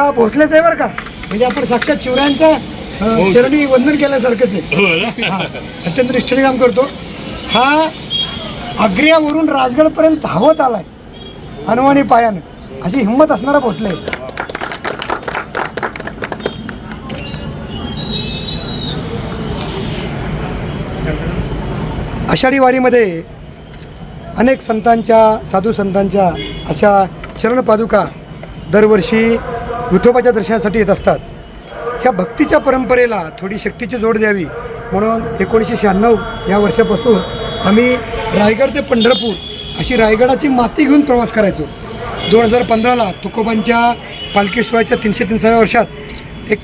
हा भोसलेच आहे बरं का, म्हणजे आपण साक्षात शिवरायांचा चरणी वंदन केल्यासारखंच आहे. हा अत्यंत निष्ठेने काम करतो. हा आग्र्यावरून राजगडपर्यंत धावत आलाय अनवाणी पायानं, अशी हिंमत असणारा भोसले. आषाढी वारीमध्ये अनेक संतांच्या, साधू संतांच्या अशा चरणपादुका दरवर्षी विठोबाच्या दर्शनासाठी येत असतात. ह्या भक्तीच्या परंपरेला थोडी शक्तीची जोड द्यावी म्हणून 1996 या वर्षापासून आम्ही रायगड ते पंढरपूर अशी रायगडाची माती घेऊन प्रवास करायचो. 2015ला तुकोबांच्या पालखी सोहळ्याच्या 303व्या वर्षात एक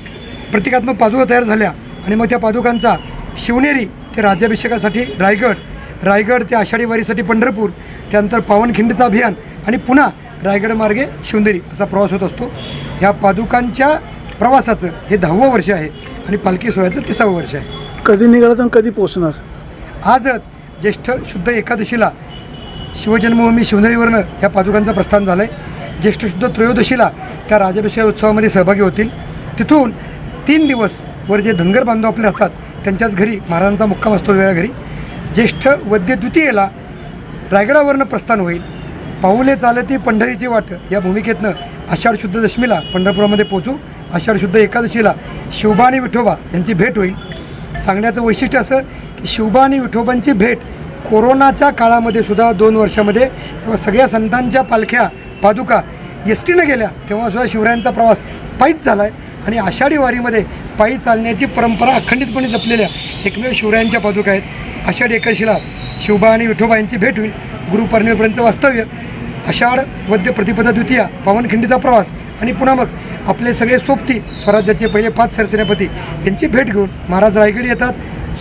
प्रतिकात्मक पादुका तयार झाल्या आणि मग त्या पादुकांचा शिवनेरी ते राज्याभिषेकासाठी रायगड ते आषाढी वारीसाठी पंढरपूर, त्यानंतर पावनखिंडीचं अभियान आणि पुन्हा रायगड मार्गे शिवनेरी असा प्रवास होत असतो. ह्या पादुकांच्या प्रवासाचं हे 10वं वर्ष आहे आणि पालखी सोहळ्याचं 30वं वर्ष आहे. कधी निघाला तर कधी पोहोचणार? आजच ज्येष्ठ शुद्ध एकादशीला शिवजन्मभूमी शिवनेरीवरनं ह्या पादुकांचं प्रस्थान झालं आहे. ज्येष्ठ शुद्ध त्रयोदशीला त्या राज्याभिषेक उत्सवामध्ये सहभागी होतील. तिथून 3 दिवस वर जे धनगर बांधव आपले राहतात त्यांच्याच घरी महाराजांचा मुक्काम असतो वेळा घरी. ज्येष्ठ वद्य द्वितीयेला रायगडावरनं प्रस्थान होईल. पाऊले चालती पंढरीची वाट या भूमिकेतनं आषाढ शुद्ध दशमीला पंढरपुरामध्ये पोहोचू. आषाढ शुद्ध एकादशीला शिवबा आणि विठोबा यांची भेट होईल. सांगण्याचं वैशिष्ट्य असं की शिवबा आणि विठोबांची भेट कोरोनाच्या काळामध्ये सुद्धा 2 वर्षामध्ये तेव्हा सगळ्या संतांच्या पालख्या पादुका एस टीनं गेल्या तेव्हासुद्धा शिवरायांचा प्रवास पायीच झाला आहे आणि आषाढी वारीमध्ये पायी चालण्याची परंपरा अखंडितपणे जपलेल्या एकमेव शिवरायांच्या पादुका आहेत. आषाढी एकादशीला शिवबा आणि विठोबा यांची भेट होईल. गुरुपौर्णिमेपर्यंतचं वास्तव्य, आषाढ वद्य प्रतिपदा द्वितीया पावनखिंडीचा प्रवास आणि पुन्हा मग आपले सगळे सोबती स्वराज्याचे पहिले 5 सरसेनापती यांची भेट घेऊन महाराज रायगड येतात.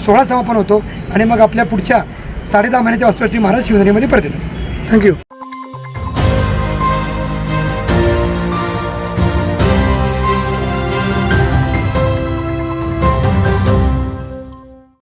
सोहळा समापन होतो आणि मग आपल्या पुढच्या 10.5 महिन्याच्या वास्तव्याची महाराज शिवनेरीमध्ये परत येतात. थँक्यू.